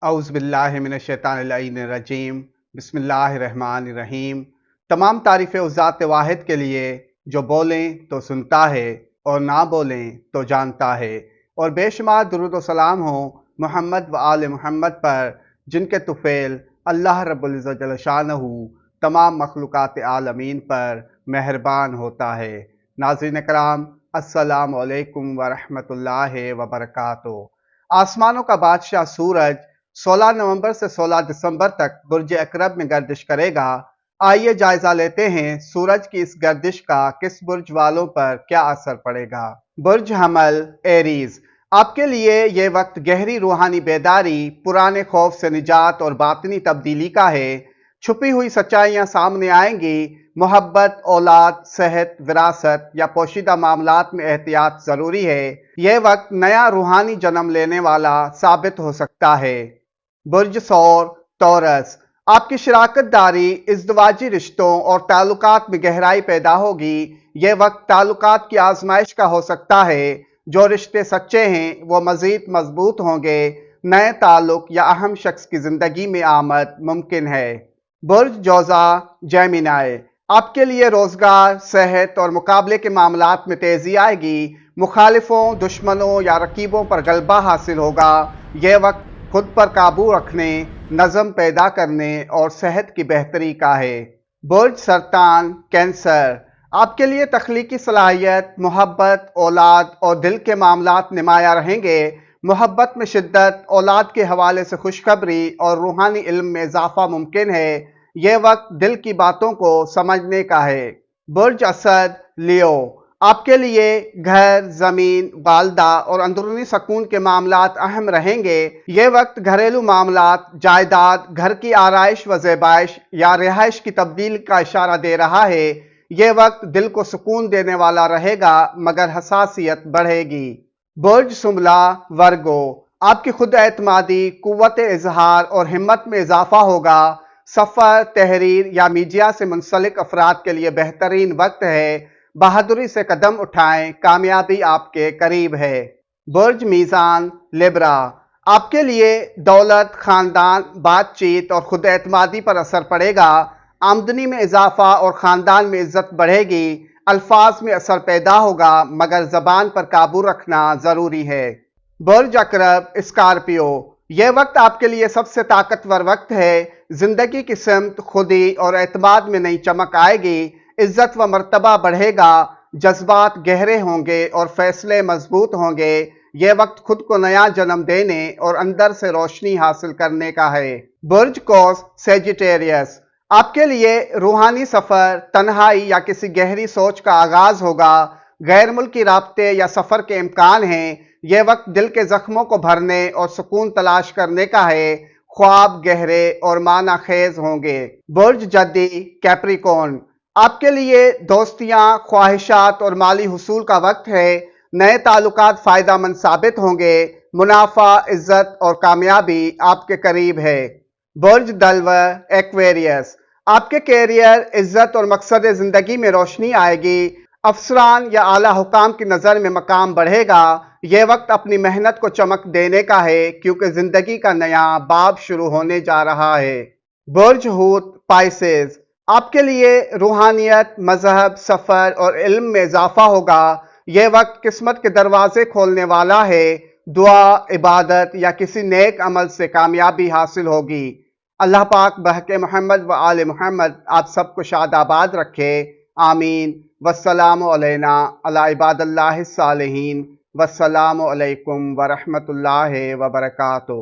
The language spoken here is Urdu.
اعوذ باللہ من الشیطان اللعین الرجیم بسم اللہ الرحمن الرحیم۔ تمام تعریفیں اس ذات واحد کے لیے جو بولیں تو سنتا ہے اور نہ بولیں تو جانتا ہے، اور بے شمار درود و سلام ہوں محمد و آل محمد پر، جن کے طفیل اللہ رب العزت جل شانہ تمام مخلوقات عالمین پر مہربان ہوتا ہے۔ ناظرین کرام، السلام علیکم ورحمۃ اللہ وبرکاتہ۔ آسمانوں کا بادشاہ سورج 16 نومبر سے 16 دسمبر تک برج عقرب میں گردش کرے گا۔ آئیے جائزہ لیتے ہیں سورج کی اس گردش کا کس برج والوں پر کیا اثر پڑے گا۔ برج حمل ایریز، آپ کے لیے یہ وقت گہری روحانی بیداری، پرانے خوف سے نجات اور باطنی تبدیلی کا ہے۔ چھپی ہوئی سچائیاں سامنے آئیں گی۔ محبت، اولاد، صحت، وراثت یا پوشیدہ معاملات میں احتیاط ضروری ہے۔ یہ وقت نیا روحانی جنم لینے والا ثابت ہو سکتا ہے۔ برج ثور تورس، آپ کی شراکت داری، ازدواجی رشتوں اور تعلقات میں گہرائی پیدا ہوگی۔ یہ وقت تعلقات کی آزمائش کا ہو سکتا ہے۔ جو رشتے سچے ہیں وہ مزید مضبوط ہوں گے۔ نئے تعلق یا اہم شخص کی زندگی میں آمد ممکن ہے۔ برج جوزا جیمینائی، آپ کے لیے روزگار، صحت اور مقابلے کے معاملات میں تیزی آئے گی۔ مخالفوں، دشمنوں یا رقیبوں پر غلبہ حاصل ہوگا۔ یہ وقت خود پر قابو رکھنے، نظم پیدا کرنے اور صحت کی بہتری کا ہے۔ برج سرطان کینسر، آپ کے لیے تخلیقی صلاحیت، محبت، اولاد اور دل کے معاملات نمایاں رہیں گے۔ محبت میں شدت، اولاد کے حوالے سے خوشخبری اور روحانی علم میں اضافہ ممکن ہے۔ یہ وقت دل کی باتوں کو سمجھنے کا ہے۔ برج اسد لیو، آپ کے لیے گھر، زمین، والدہ اور اندرونی سکون کے معاملات اہم رہیں گے۔ یہ وقت گھریلو معاملات، جائیداد، گھر کی آرائش و زیبائش یا رہائش کی تبدیل کا اشارہ دے رہا ہے۔ یہ وقت دل کو سکون دینے والا رہے گا مگر حساسیت بڑھے گی۔ برج شملہ ورگو، آپ کی خود اعتمادی، قوت اظہار اور ہمت میں اضافہ ہوگا۔ سفر، تحریر یا میڈیا سے منسلک افراد کے لیے بہترین وقت ہے۔ بہادری سے قدم اٹھائیں، کامیابی آپ کے قریب ہے۔ برج میزان لیبرا، آپ کے لیے دولت، خاندان، بات چیت اور خود اعتمادی پر اثر پڑے گا۔ آمدنی میں اضافہ اور خاندان میں عزت بڑھے گی۔ الفاظ میں اثر پیدا ہوگا مگر زبان پر قابو رکھنا ضروری ہے۔ برج عقرب اسکارپیو، یہ وقت آپ کے لیے سب سے طاقتور وقت ہے۔ زندگی کی سمت، خودی اور اعتماد میں نئی چمک آئے گی۔ عزت و مرتبہ بڑھے گا۔ جذبات گہرے ہوں گے اور فیصلے مضبوط ہوں گے۔ یہ وقت خود کو نیا جنم دینے اور اندر سے روشنی حاصل کرنے کا ہے۔ برج قوس سیجیٹیریس، آپ کے لیے روحانی سفر، تنہائی یا کسی گہری سوچ کا آغاز ہوگا۔ غیر ملکی رابطے یا سفر کے امکان ہیں۔ یہ وقت دل کے زخموں کو بھرنے اور سکون تلاش کرنے کا ہے۔ خواب گہرے اور معنی خیز ہوں گے۔ برج جدی کیپریکون، آپ کے لیے دوستیاں، خواہشات اور مالی حصول کا وقت ہے۔ نئے تعلقات فائدہ مند ثابت ہوں گے۔ منافع، عزت اور کامیابی آپ کے قریب ہے۔ برج دلو ایکویریس، آپ کے کیریئر، عزت اور مقصد زندگی میں روشنی آئے گی۔ افسران یا اعلیٰ حکام کی نظر میں مقام بڑھے گا۔ یہ وقت اپنی محنت کو چمک دینے کا ہے کیونکہ زندگی کا نیا باب شروع ہونے جا رہا ہے۔ برج حوت پائسیز، آپ کے لیے روحانیت، مذہب، سفر اور علم میں اضافہ ہوگا۔ یہ وقت قسمت کے دروازے کھولنے والا ہے۔ دعا، عبادت یا کسی نیک عمل سے کامیابی حاصل ہوگی۔ اللہ پاک بحق محمد و آل محمد آپ سب کو شاد آباد رکھے، آمین۔ والسلام علینا علی عباد اللہ الصالحین، والسلام علیکم ورحمۃ اللہ وبرکاتہ۔